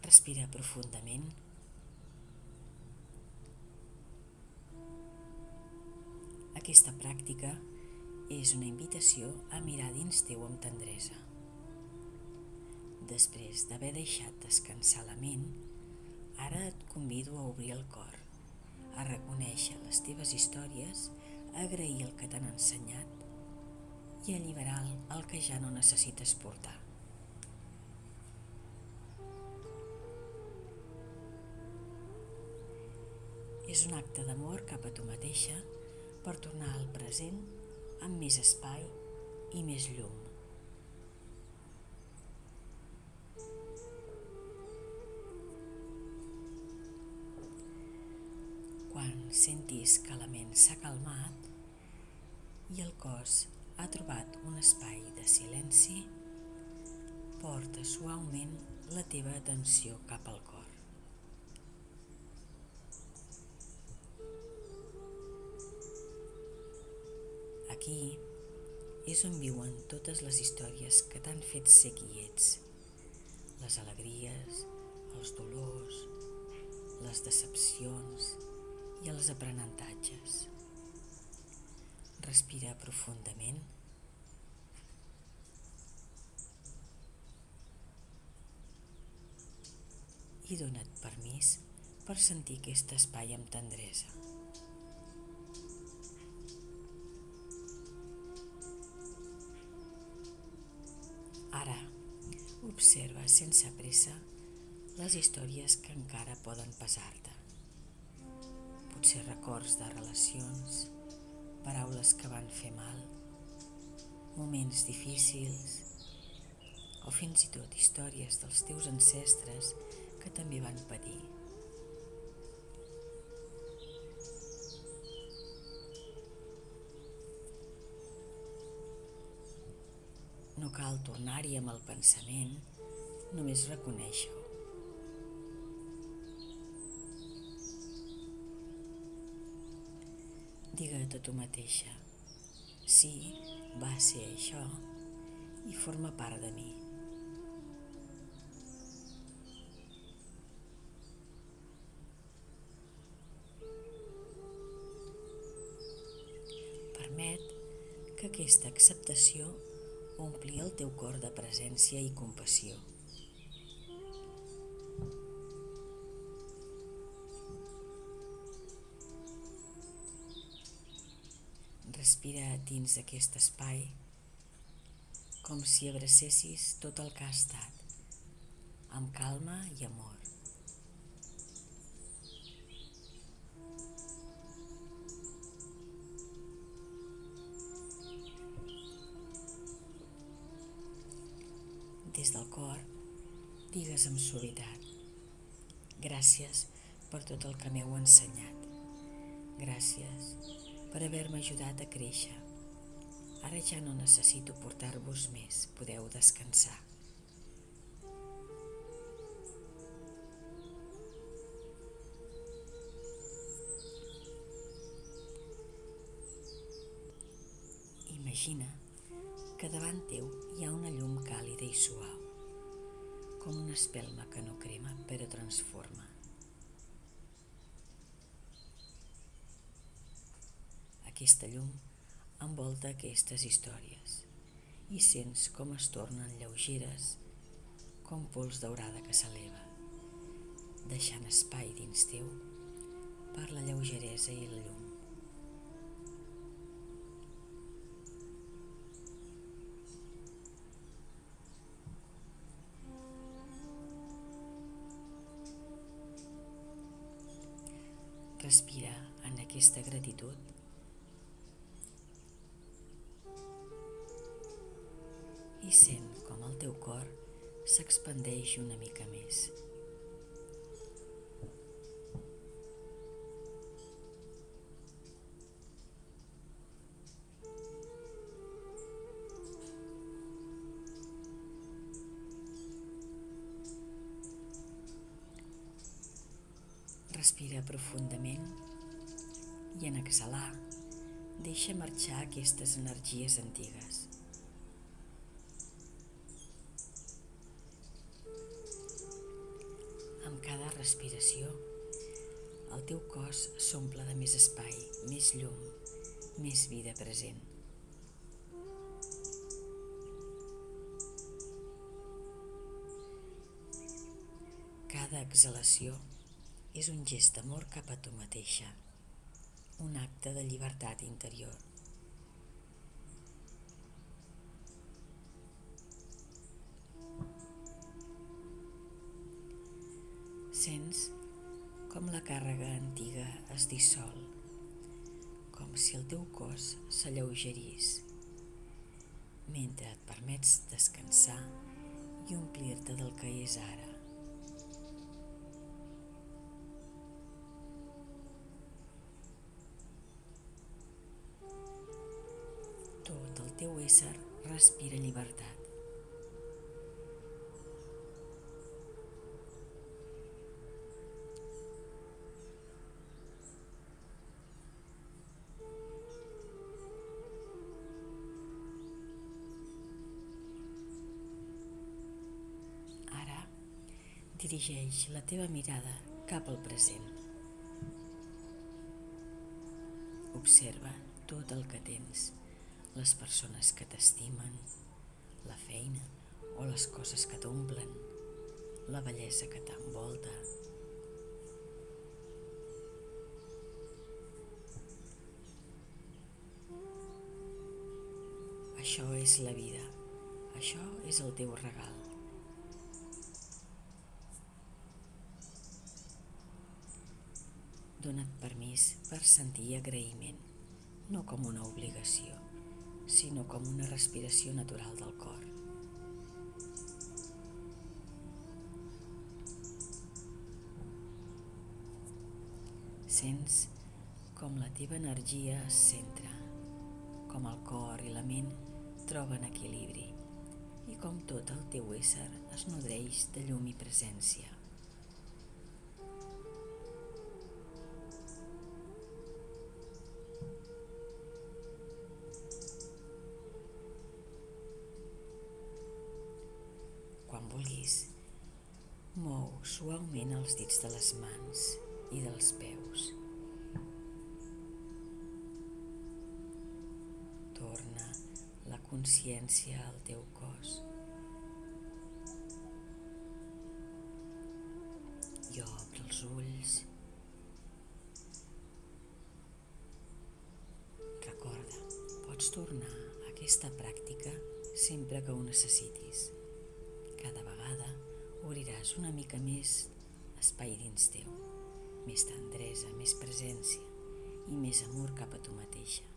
Respira profundament. Aquesta pràctica és una invitació a mirar dins teu amb tendresa. Després d'haver deixat descansar la ment, ara et convido a obrir el cor, a reconèixer les teves històries, a agrair el que t'han ensenyat i a alliberar el que ja no necessites portar. És un acte d'amor cap a tu mateixa per tornar al present amb més espai i més llum. Quan sentis que la ment s'ha calmat i el cos ha trobat un espai de silenci, porta suaument la teva atenció cap al cor. Aquí és on viuen totes les històries que t'han fet ser qui ets, les alegries, els dolors, les decepcions i els aprenentatges. Respira profundament i dona't permís per sentir aquest espai amb tendresa. Ara, observa sense pressa les històries que encara poden pesar-te. Potser records de relacions, paraules que van fer mal, moments difícils o fins i tot històries dels teus ancestres que també van patir. No cal tornar-hi amb el pensament, només reconèixer-ho. Digue't a tu mateixa, sí, va ser això i forma part de mi. Permet que aquesta acceptació ompli el teu cor de presència i compassió. Respira dins aquest espai com si abracessis tot el que ha estat, amb calma i amor. Des del cor, digues amb suavitat: gràcies per tot el que m'heu ensenyat. Gràcies per haver-me ajudat a créixer. Ara ja no necessito portar-vos més, podeu descansar. Imagina que davant teu hi ha una llum càlida i suau, com una espelma que no crema però transforma. Aquesta llum envolta aquestes històries i sents com es tornen lleugeres, com pols daurada que s'eleva, deixant espai dins teu per la lleugeresa i la llum. Respira en aquesta gratitud i sent com el teu cor s'expandeix una mica més. Respira profundament i en exhalar deixa marxar aquestes energies antigues. respiració, el teu cos s'omple de més espai, més llum, més vida present. Cada exhalació és un gest d'amor cap a tu mateixa, un acte de llibertat interior. Sents com la càrrega antiga es dissol, com si el teu cos s'alleugerís, mentre et permets descansar i omplir-te del que és ara. Tot el teu ésser respira llibertat. Ara dirigeix la teva mirada cap al present. Observa tot el que tens, les persones que t'estimen, la feina o les coses que t'omplen, la bellesa que t'envolta. Això és la vida, això és el teu regal. Dona't permís per sentir agraïment, no com una obligació, sinó com una respiració natural del cor. Sents com la teva energia es centra, com el cor i la ment troben equilibri i com tot el teu ésser es nodreix de llum i presència. Quan vulguis, mou suaument els dits de les mans i dels peus. Torna la consciència al teu cos i obre els ulls. Recorda, pots tornar a aquesta pràctica sempre que ho necessitis. Cada vegada obriràs una mica més espai dins teu, més tendresa, més presència i més amor cap a tu mateixa.